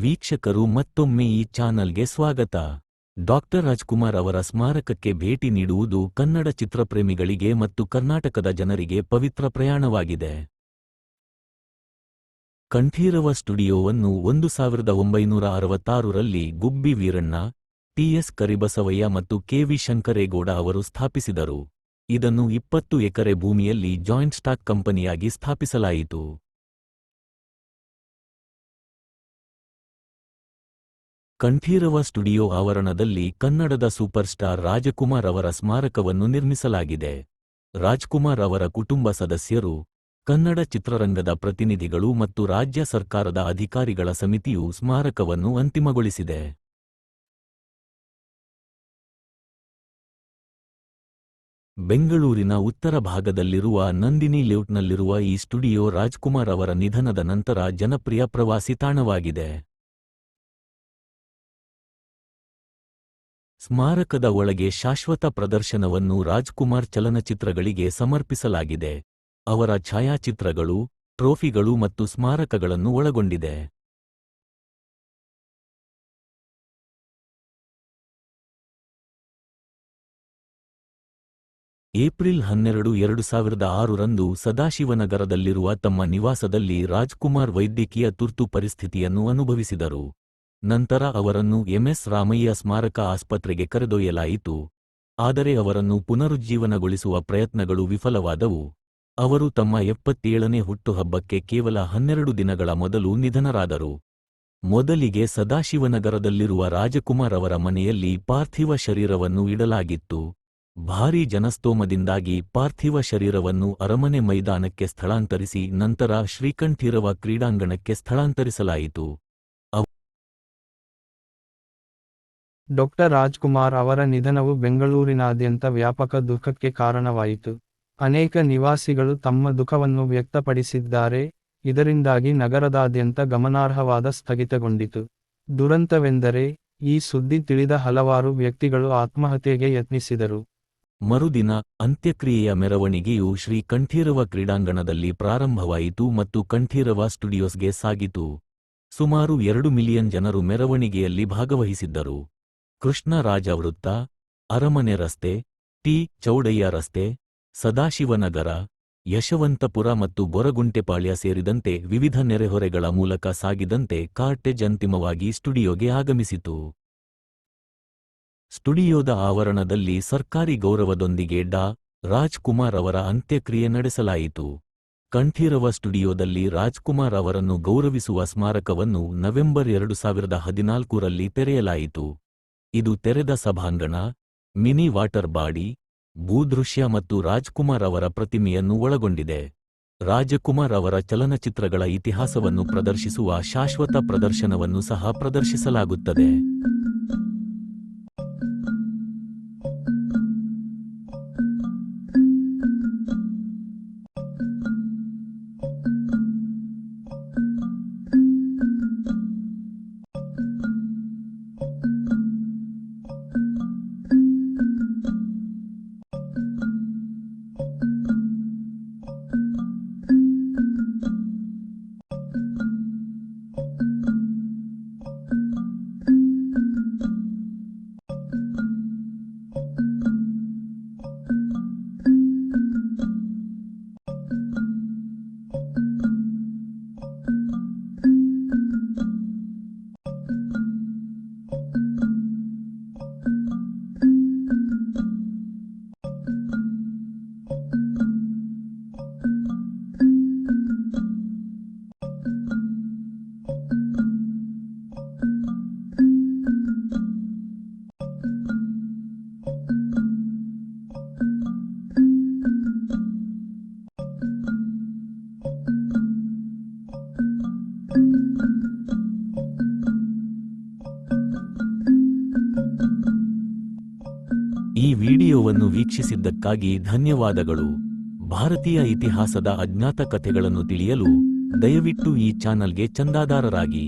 ವೀಕ್ಷಕರು ಮತ್ತೊಮ್ಮೆ ಈ ಚಾನಲ್ಗೆ ಸ್ವಾಗತ. ಡಾಕ್ಟರ್ ರಾಜ್ಕುಮಾರ್ ಅವರ ಸ್ಮಾರಕಕ್ಕೆ ಭೇಟಿ ನೀಡುವುದು ಕನ್ನಡ ಚಿತ್ರಪ್ರೇಮಿಗಳಿಗೆ ಮತ್ತು ಕರ್ನಾಟಕದ ಜನರಿಗೆ ಪವಿತ್ರ ಪ್ರಯಾಣವಾಗಿದೆ. ಕಂಠೀರವ ಸ್ಟುಡಿಯೋವನ್ನು 1966ರಲ್ಲಿ ಗುಬ್ಬಿ ವೀರಣ್ಣ, ಟಿ.ಎಸ್. ಕರಿಬಸವಯ್ಯ ಮತ್ತು ಕೆ.ವಿ. ಶಂಕರೇಗೌಡ ಅವರು ಸ್ಥಾಪಿಸಿದರು. ಇದನ್ನು 20 ಎಕರೆ ಭೂಮಿಯಲ್ಲಿ ಜಾಯಿಂಟ್ ಸ್ಟಾಕ್ ಕಂಪನಿಯಾಗಿ ಸ್ಥಾಪಿಸಲಾಯಿತು. ಕಂಠೀರವ ಸ್ಟುಡಿಯೋ ಆವರಣದಲ್ಲಿ ಕನ್ನಡದ ಸೂಪರ್ ಸ್ಟಾರ್ ರಾಜಕುಮಾರ್ ಅವರ ಸ್ಮಾರಕವನ್ನು ನಿರ್ಮಿಸಲಾಗಿದೆ. ರಾಜ್ಕುಮಾರ್ ಅವರ ಕುಟುಂಬ ಸದಸ್ಯರು, ಕನ್ನಡ ಚಿತ್ರರಂಗದ ಪ್ರತಿನಿಧಿಗಳು ಮತ್ತು ರಾಜ್ಯ ಸರ್ಕಾರದ ಅಧಿಕಾರಿಗಳ ಸಮಿತಿಯು ಸ್ಮಾರಕವನ್ನು ಅಂತಿಮಗೊಳಿಸಿದೆ. ಬೆಂಗಳೂರಿನ ಉತ್ತರ ಭಾಗದಲ್ಲಿರುವ ನಂದಿನಿ ಲೇಔಟ್ನಲ್ಲಿರುವ ಈ ಸ್ಟುಡಿಯೋ ರಾಜ್ಕುಮಾರ್ ಅವರ ನಿಧನದ ನಂತರ ಜನಪ್ರಿಯ ಪ್ರವಾಸಿ ತಾಣವಾಗಿದೆ. ಸ್ಮಾರಕದ ಒಳಗೆ ಶಾಶ್ವತ ಪ್ರದರ್ಶನವನ್ನು ರಾಜ್ಕುಮಾರ್ ಚಲನಚಿತ್ರಗಳಿಗೆ ಸಮರ್ಪಿಸಲಾಗಿದೆ. ಅವರ ಛಾಯಾಚಿತ್ರಗಳು, ಟ್ರೋಫಿಗಳು ಮತ್ತು ಸ್ಮಾರಕಗಳನ್ನು ಒಳಗೊಂಡಿದೆ. ಏಪ್ರಿಲ್ 12, 2006ರಂದು ಸದಾಶಿವನಗರದಲ್ಲಿರುವ ತಮ್ಮ ನಿವಾಸದಲ್ಲಿ ರಾಜ್ಕುಮಾರ್ ವೈದ್ಯಕೀಯ ತುರ್ತು ಪರಿಸ್ಥಿತಿಯನ್ನು ಅನುಭವಿಸಿದರು. ನಂತರ ಅವರನ್ನು ಎಂ.ಎಸ್. ರಾಮಯ್ಯ ಸ್ಮಾರಕ ಆಸ್ಪತ್ರೆಗೆ ಕರೆದೊಯ್ಯಲಾಯಿತು. ಆದರೆ ಅವರನ್ನು ಪುನರುಜ್ಜೀವನಗೊಳಿಸುವ ಪ್ರಯತ್ನಗಳು ವಿಫಲವಾದವು. ಅವರು ತಮ್ಮ 77ನೇ ಹುಟ್ಟುಹಬ್ಬಕ್ಕೆ ಕೇವಲ 12 ದಿನಗಳ ಮೊದಲು ನಿಧನರಾದರು. ಮೊದಲಿಗೆ ಸದಾಶಿವನಗರದಲ್ಲಿರುವ ರಾಜಕುಮಾರ್ ಅವರ ಮನೆಯಲ್ಲಿ ಪಾರ್ಥಿವ ಶರೀರವನ್ನು ಇಡಲಾಗಿತ್ತು. ಭಾರೀ ಜನಸ್ತೋಮದಿಂದಾಗಿ ಪಾರ್ಥಿವ ಶರೀರವನ್ನು ಅರಮನೆ ಮೈದಾನಕ್ಕೆ ಸ್ಥಳಾಂತರಿಸಿ ನಂತರ ಶ್ರೀಕಂಠೀರವ ಕ್ರೀಡಾಂಗಣಕ್ಕೆ ಸ್ಥಳಾಂತರಿಸಲಾಯಿತು. ಡಾಕ್ಟರ್ ರಾಜ್ಕುಮಾರ್ ಅವರ ನಿಧನವು ಬೆಂಗಳೂರಿನಾದ್ಯಂತ ವ್ಯಾಪಕ ದುಃಖಕ್ಕೆ ಕಾರಣವಾಯಿತು. ಅನೇಕ ನಿವಾಸಿಗಳು ತಮ್ಮ ದುಃಖವನ್ನು ವ್ಯಕ್ತಪಡಿಸಿದ್ದಾರೆ. ಇದರಿಂದಾಗಿ ನಗರದಾದ್ಯಂತ ಗಮನಾರ್ಹವಾದ ಸ್ಥಗಿತಗೊಂಡಿತು. ದುರಂತವೆಂದರೆ, ಈ ಸುದ್ದಿ ತಿಳಿದ ಹಲವಾರು ವ್ಯಕ್ತಿಗಳು ಆತ್ಮಹತ್ಯೆಗೆ ಯತ್ನಿಸಿದರು. ಮರುದಿನ ಅಂತ್ಯಕ್ರಿಯೆಯ ಮೆರವಣಿಗೆಯು ಶ್ರೀ ಕಂಠೀರವ ಕ್ರೀಡಾಂಗಣದಲ್ಲಿ ಪ್ರಾರಂಭವಾಯಿತು ಮತ್ತು ಕಂಠೀರವ ಸ್ಟುಡಿಯೋಸ್ಗೆ ಸಾಗಿತು. ಸುಮಾರು 2 ಮಿಲಿಯನ್ ಜನರು ಮೆರವಣಿಗೆಯಲ್ಲಿ ಭಾಗವಹಿಸಿದ್ದರು. ಕೃಷ್ಣರಾಜ ವೃತ್ತ, ಅರಮನೆ ರಸ್ತೆ, ಟಿ. ಚೌಡಯ್ಯ ರಸ್ತೆ, ಸದಾಶಿವನಗರ, ಯಶವಂತಪುರ ಮತ್ತು ಗೊರಗುಂಟೆಪಾಳ್ಯ ಸೇರಿದಂತೆ ವಿವಿಧ ನೆರೆಹೊರೆಗಳ ಮೂಲಕ ಸಾಗಿದಂತೆ ಕಾರ್ಟೇಜ್ ಅಂತಿಮವಾಗಿ ಸ್ಟುಡಿಯೋಗೆ ಆಗಮಿಸಿತು. ಸ್ಟುಡಿಯೋದ ಆವರಣದಲ್ಲಿ ಸರ್ಕಾರಿ ಗೌರವದೊಂದಿಗೆ ಡಾ. ರಾಜ್ಕುಮಾರ್ ಅವರ ಅಂತ್ಯಕ್ರಿಯೆ ನಡೆಸಲಾಯಿತು. ಕಂಠೀರವ ಸ್ಟುಡಿಯೋದಲ್ಲಿ ರಾಜ್ಕುಮಾರ್ ಅವರನ್ನು ಗೌರವಿಸುವ ಸ್ಮಾರಕವನ್ನು ನವೆಂಬರ್ 2014ರಲ್ಲಿ ತೆರೆಯಲಾಯಿತು. ಇದು ತೆರೆದ ಸಭಾಂಗಣ, ಮಿನಿ ವಾಟರ್ ಬಾಡಿ, ಭೂದೃಶ್ಯ ಮತ್ತು ರಾಜ್ಕುಮಾರ್ ಅವರ ಪ್ರತಿಮೆಯನ್ನು ಒಳಗೊಂಡಿದೆ. ರಾಜಕುಮಾರ್ ಅವರ ಚಲನಚಿತ್ರಗಳ ಇತಿಹಾಸವನ್ನು ಪ್ರದರ್ಶಿಸುವ ಶಾಶ್ವತ ಪ್ರದರ್ಶನವನ್ನು ಸಹ ಪ್ರದರ್ಶಿಸಲಾಗುತ್ತದೆ. ಈ ವಿಡಿಯೋವನ್ನು ವೀಕ್ಷಿಸಿದ್ದಕ್ಕಾಗಿ ಧನ್ಯವಾದಗಳು. ಭಾರತೀಯ ಇತಿಹಾಸದ ಅಜ್ಞಾತ ಕಥೆಗಳನ್ನು ತಿಳಿಯಲು ದಯವಿಟ್ಟು ಈ ಚಾನಲ್ಗೆ ಚಂದಾದಾರರಾಗಿ.